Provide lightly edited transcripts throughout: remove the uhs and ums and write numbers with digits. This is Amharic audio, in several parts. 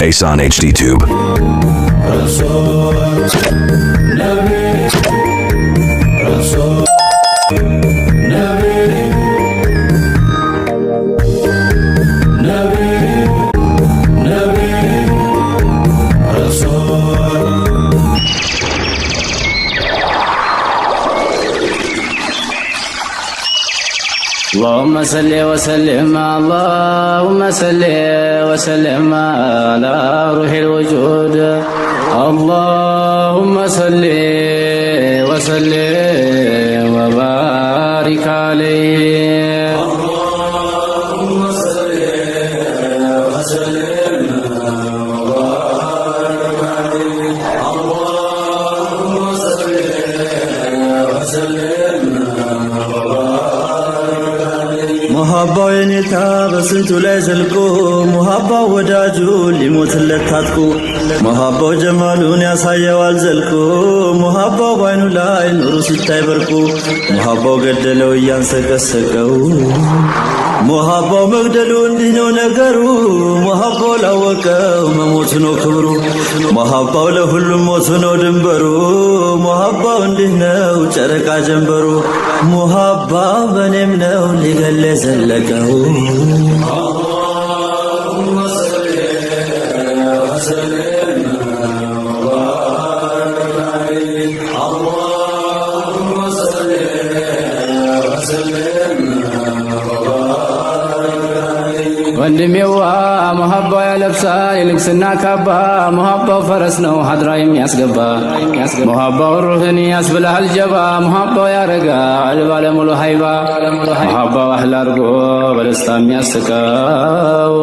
Asan HD Tube. اللهم صل وسلم على روح الوجود. اللهم صل وسلم وبارك عليه. اللهم صل وسلم وبارك عليه. اللهم صل وسلم ሙሃባው የኔታ በስንቱ ላይ ዘልቆ ሙሃባው ወዳጁ ሊሞትለት ታጥቆ ሙሃባው ጀማሉን ያሳየዋል ዘልቆ ሙሃባው ባይኑ ላይ ኑሩ ሲታይ በርቆ ሙሃባው ገደለው እያንሰቀሰቀው ሙሃባው መግደሉ እንዲህ ነው ነገሩ ሙሃባው ላወቀው መሞቱ ነው ክብሩ ሙሃባው ለሁሉም ሞቱ ነው ድንበሩ ሙሃባው እንዲህ ነው ጨረቃ ጀንበሩ ሙሃባው በኔም ነው ሊገለ ዘለቀው اللهم صل وسلم وبارك عليه. اللهم صل وسلم ወንድሜዋ ሙሃባው ያለብሳል የልግስና ካባ ሙሃባው ፈረስ ነው ሀድራ የሚያስገባ ሙሃባው ሩህን ያስብልሃል ጀባ ሙሃባው ያረጋል ባለሙሉ ሀይባ ሙሃባው አህል አርጎ በደስታ የሚያስቀው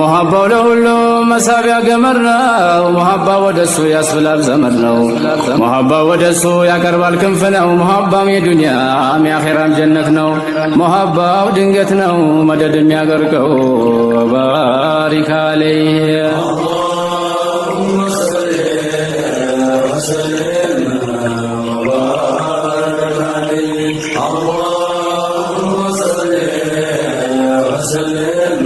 ሙሃባው ለሁሉ መሳቢያ ገመድ ነው ሙሃባው ወደሱ ያስብላል ዘመድ ነው ሙሃባው ወደሱ ያቀርባል ክንፍ ነው ሙሃባም የዱንያም የአኺራም ጀነት ነው ሙሃባው ድንገት ነው መደድ የሚያገርቀው وبارك عليه. اللهم صل وسلم وبارك عليه. اللهم صل وسلم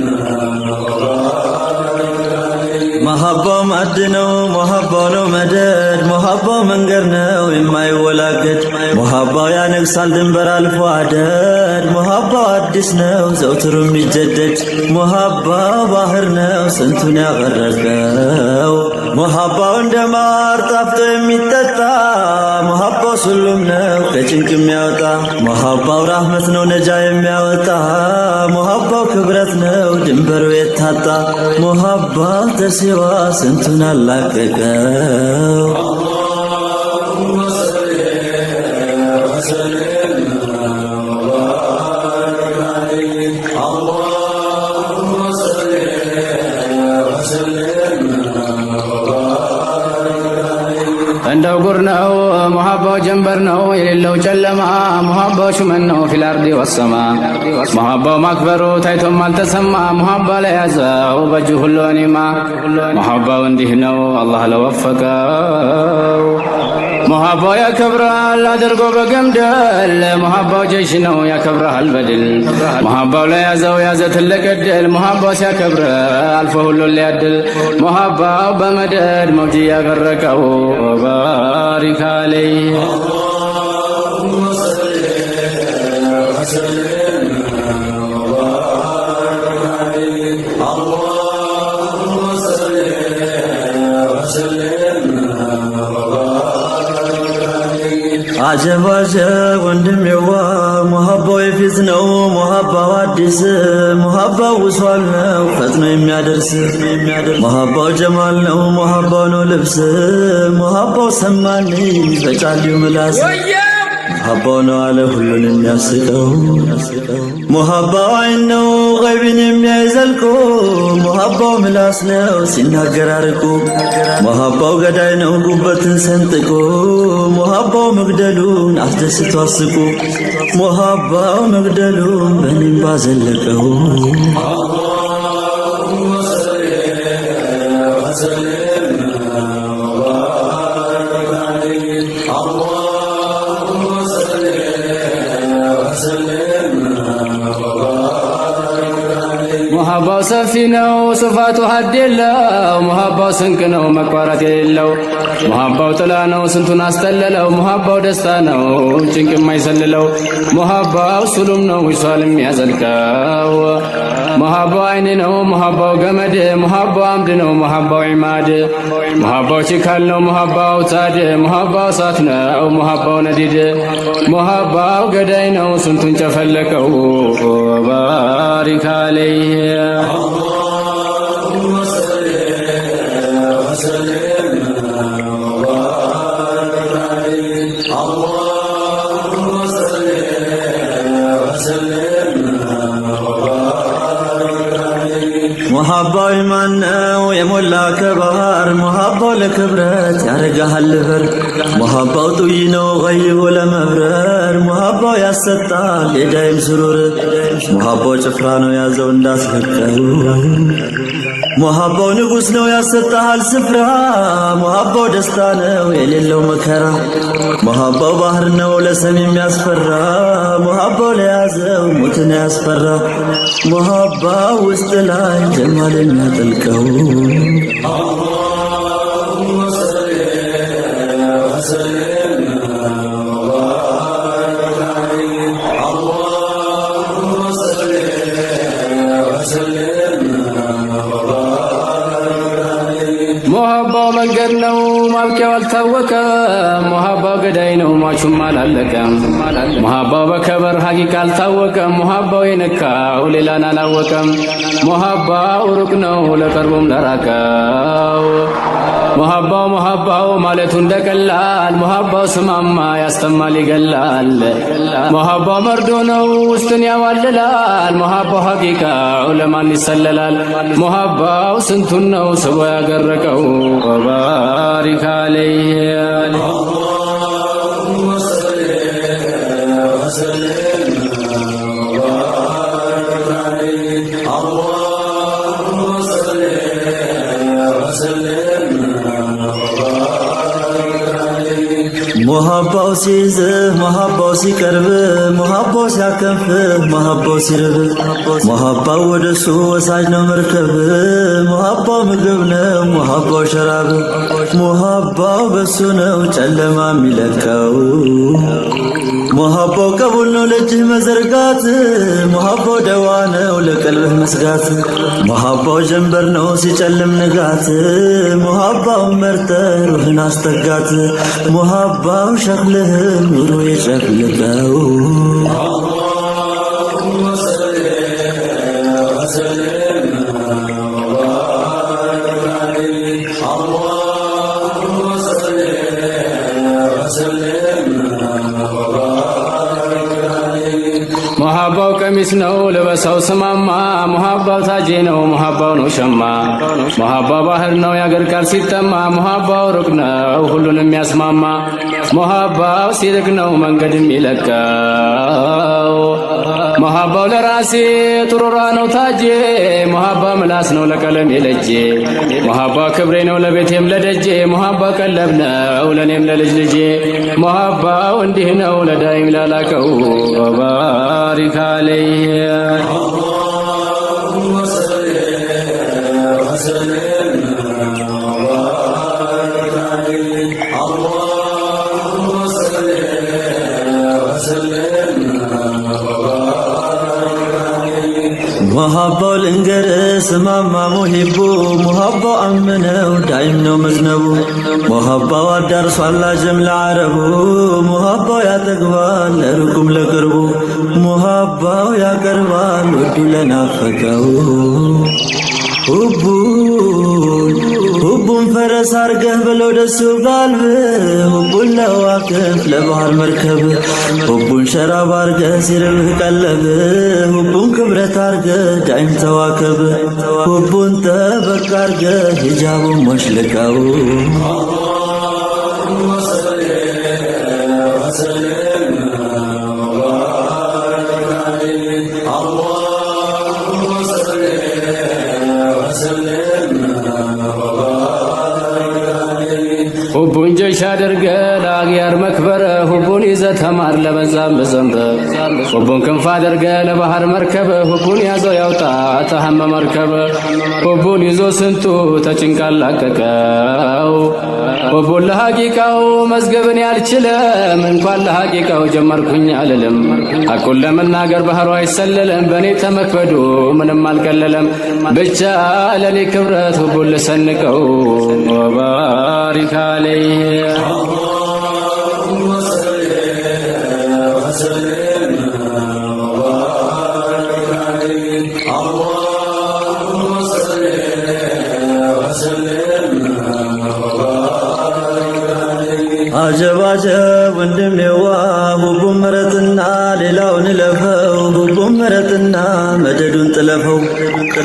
وبارك عليه. محبة معدنه محبة ነው መደድ ሙሃባው መንገድ ነው የማይወላገድ ሙሃባው ያነግሳል ድንበር አልፎ አደድ ሙሃባው አዲስ ነው ዘውትሩ የሚጀደድ ሙሃባው ባህር ነው ስንቱን ያበረቀው ሙሃባው እንደ ማር ጣፍጦ የሚጠጣ ሙሃባው ሁሉም ነው ከጭንቅ የሚያወጣ ሙሃባው ራህመት ነው ነጃ የሚያወጣ ሙሃባው ክብረት ነው ድንበሩ የታጣ ሙሃባው ተሲዋ ስንቱን አላቀቀው اللهم صل وسلم وبارك عليه. اللهم صل وسلم وبارك عليه. እንደው ጉር ነው ሙሃባው ጀንበር ነው የሌለው ጨለማ ሙሃባው ሹመን ነው ፊል አርዲ ወሰማ ሙሃባው ማክበሩ ታይቶም አልተሰማ ሙሃባ ላይ ያዘው በእጁ ሁሉ ኒማ ሙሃባው እንዲህ ነው አላህ ለወፈቀው ሙሃባው ያከብራል አድርጎ በገምደል ሙሃባው ጀሽ ነው ያከብራል በድል ሙሃባው ላይ ያዘው ያዘ ትልቅ ዕድል ሙሃባው ሲያከብር አልፎ ሁሉ ሊያድል ሙሃባው በመደድ መውጂ ያገረቀው وبارك عليه. اللهم صل وسلم وبارك عليه. اللهم صل وسلم وبارك عليه. عجب عجب ወንድሜዋ ሙሃባው የፊት ነው ሙሃባው አዲስ ሙሃባው ውሷል ነው ፈጥኖ የሚያደርስ ሙሃባው ጀማል ነው ሙሃባው ነው ልብስ ሙሃባው ሰማኒ በጫሊው ምላስ ሙሃባው ነው አለ ሁሉን የሚያስቀው ሙሃባው አይን ነው ገይብን የሚያይዘልቆ ሙሃባው ምላስ ነው ሲናገር አርቆ ሙሃባው ገዳይ ነው ጉበትን ሰንጥቆ ሙሃባው መግደሉን አስደስቶ አስቆ ሙሃባው መግደሉን በእንባ ዘለቀው اللهم صل وسلم وبارك عليه. اللهم صل وسلم ሙሐባው ሰፊ ነው ስፋቱ ሀድ የለው ሙሐባው ስንቅ ነው መቋረጥ የሌለው ሙሐባው ጥላ ነው ስንቱን አስጠለለው ሙሐባው ደስታ ነው ጭንቅ የማይሰልለው ሙሐባው ሱሉም ነው ዊሷል የሚያዘልቀው ሙሐባው አይን ነው ሙሐባው ገመድ ሙሐባው አምድ ነው ሙሐባው ዒማድ ሙሐባው ችካል ነው ሙሐባው ታድ ሙሐባው እሳት ነው ሙሐባው ነዲድ ሙሐባው ገዳይ ነው ስንቱን ጨፈለቀው ባሪክ አለይህ ሙሐባው ኢማን ነው የሞላ ከባህር ሙሐባው ለክብረት ያረጋሃል በር ሙሐባው ጡይ ነው ገይቦ ለመብረር ሙሐባው ያሰጣል የዳይም ስሩር ሙሐባው ጭፍራ ነው ያዘው እንዳስፈቀሩ ሙሐባው ንጉስ ነው ያሰጣሃል ስፍራ ሙሐባው ደስታ ነው የሌለው መከራ ሙሐባው ባህር ነው ለሰሚ የሚያስፈራ ሙሐባው ለያዘው ሞትን ያስፈራ ሙሐባው ውስጥ ላይ ጀማል የሚያጠልቀው ሙሐባው መንገድ ነው ማብቂያው አልታወቀ ሙሐባው ገዳይ ነው ሟቹም አላለቀም ሙሐባው በከበር ሐቂቃ አልታወቀም ሙሐባው የነካው ሌላን አላወቀም ሙሐባው ሩቅ ነው ለቀርቦም ለራቀው ሙሐባው ማለቱ እንደቀላል ሙሐባው ስማማ ያስተማል ይገላል ሙሐባው መርዶ ነው ውስጥን ያዋልላል ሙሐባው ሐቂቃው ለማን ይሰለላል ሙሐባው ስንቱን ነው ስቦ ያገረቀው ባሪክ አለይህ ሙሐባው ሲይዝህ ሙሐባው ሲቀርብ ሙሐባው ሲያከንፍ ሙሐባው ሲርብ ሙሐባው ወደሱ ወሳጅ ነው መርከብ ሙሐባው ምግብ ነው ሙሐባው ሸራብ ሙሐባው በሱ ነው ጨለማ የሚለቀው ሙሐባው ቀቡል ነው ለእጅህ መዘርጋት ሙሐባው ደዋ ነው ለቀልብህ መስጋት ሙሐባው ጀንበር ነው ሲጨልም ንጋት ሙሐባው መርጠህ ሩህን አስጠጋት ሙሐባው ሸክልህም ኑሮ የጨፍልቀው ሙሐባው ቀሚስ ነው ልበሰው ስማማ ሙሐባው ታጄ ነው ሙሐባው ነው ሸማ ሙሐባው ባህር ነው ያገር ቃል ሲጠማ ሙሐባው ሩቅ ነው ሁሉንም ያስማማ ሙሐባው ሲርቅ ነው መንገድም ይለቀው ሙሐባው ለራሴ ጥሩራ ነው ታጄ ሙሐባው ምላስ ነው ለቀለም የለጄ ሙሐባው ክብሬ ነው ለቤቴም ለደጄ ሙሐባው ቀለብ ነው ለኔም ለልጅ ልጄ ሙሐባው እንዲህ ነው ለዳይም ላላቀው ባሪክ አለይህ ሙሐባው ልንገርህ ስማማ ሙሂቡ ሙሐባው አምነው ዳይም ነው መዝነቡ ሙሐባው አዳርሷል ላጀም ለዓረቡ ሙሐባው ያጠግባል ለሩቁም ለቅርቡ ሙሐባው ያቀርባል ወዱ ለናፈቀው ሁቡን ፈረስ አርገህ በለው ደሱ ጋልብ ሁቡን ለዋክፍ ለባህር መርከብ ሁቡን ሸራብ አርገህ ሲርብህ ቀለብ ሁቡን ክብረት አርገህ ዳይም ተዋከብ ሁቡን ጠበቅ አርገህ ሂጃቡን ሞሽልቀው ሁቡን ጀሽ አድርገ ለአግያር መክበረ ሁቡን ይዘት ተማር ለበዛም በዘንበ ሁቡን ክንፍ አድርገ ለባህር መርከብ ሁቡን ያዘው ያውጣ ተሐመ መርከብ ሁቡን ይዞ ስንቱ ተጭንቃላቀቀው ሁቡን ለሐቂቃው መዝገብን ያልችለም እንኳን ለሐቂቃው ጀመርኩኝ አልልም ሐቁን ለመናገር ባህሩ አይሰለለም በኔ ተመክበዱ ምንም አልቀለለም ብቻ ለኔ ክብረት ሁቡን ልሰንቀው ወባሪክ አለይህ አጀብ አጀብ ወንድሜዋ ሁቡን ምረጥና ሌላውን ለፈው ሁቡን ምረጥና መደዱን ጥለፈው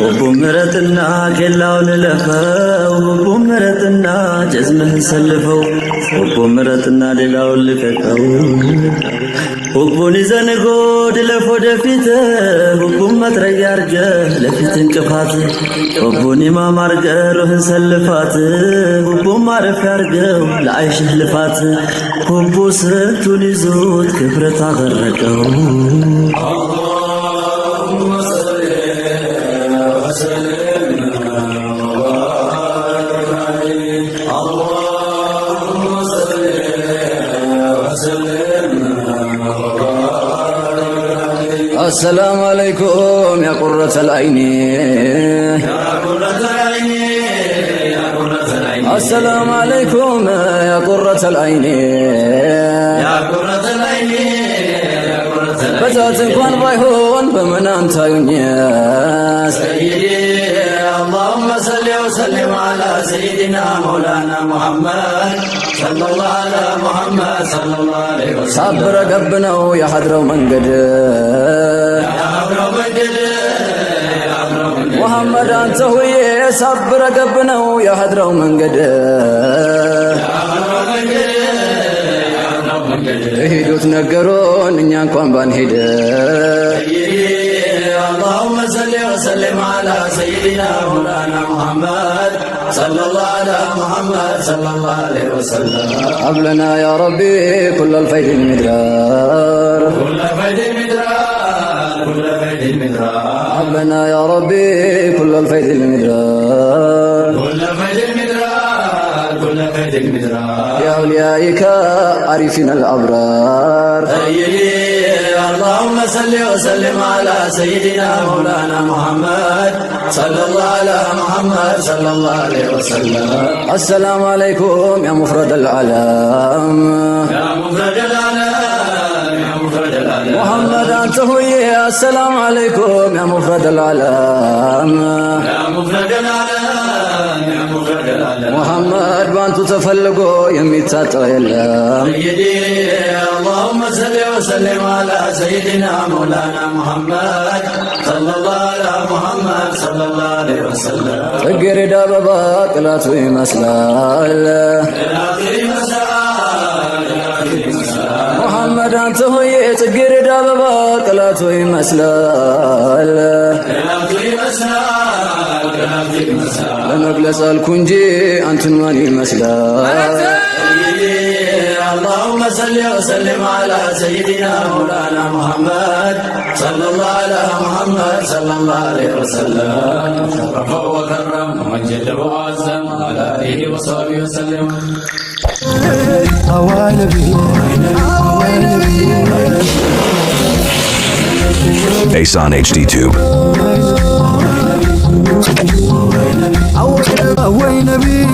ሁቡን ምረጥና ኬላውን ለፈው ሁቡን ምረጥና ጀዝምህን ሰልፈው ሁቡን ምረጥና ሌላውን ልቀቀው ሁቡን ይዘንጎ ድለፍ ወደፊት ሁቡን መጥረጊያ አርገ ለፊት እንቅፋት ሁቡን ኢማም አርገ ሩህን ሰልፋት ሁቡን ማረፊያ አርገው ለአይሽህ ልፋት ሁቡ ስንቱን ይዞት ክብረት አገረቀው السلام عليكم يا قرة العين السلام عليكم يا قرة العين بجات انكوان بايهون بمنام تايونيس سيدي اللهم صل وسلم على سيدنا مولانا محمد صلى الله على محمد صلى الله عليه وسلم صبر قبنو يا حضرو منقد محمد أنت هو صبر قبنو يا حضرو منقد هيدوت نقرون إنيان كوان بان هيد اللهم صل وسلم على سيدنا مولانا محمد صلى الله على محمد صلى الله عليه وسلم هب لنا يا ربي كل الفيد المدرار كل الفيد المدرار كل الفيد المدرار هب لنا يا ربي كل الفيد المدرار كل الفيد المدرار كل الفيد المدرار يا أوليائك عارفين الأبرار اللهم صل وسلم على سيدنا مولانا محمد صلى الله على محمد صلى الله عليه وسلم السلام عليكم يا مفرد العالم يا مفرد العالم يا مفرد العالم محمد أنت هو السلام عليكم يا مفرد العالم يا مفرد العالم يا مفرد العالم محمد بانتو تفلقوا يميتاتو يلام سيدي اللهم صل وسلم على سيدنا مولانا محمد صلى الله على محمد صلى الله عليه وسلم تقرد بابا قلاتو يمسلال محمد أنت هو تقرد بابا قلاتو يمسلال ለመግለጽ አልኩ እንጂ አንተን ማን ይመስላል اللهم صل وسلم على سيدنا مولانا محمد صلى الله على محمد صلى الله عليه وسلم شرف وكرم ومجد وعظم على آله وصحبه وسلم Asan HD Tube. أول نبي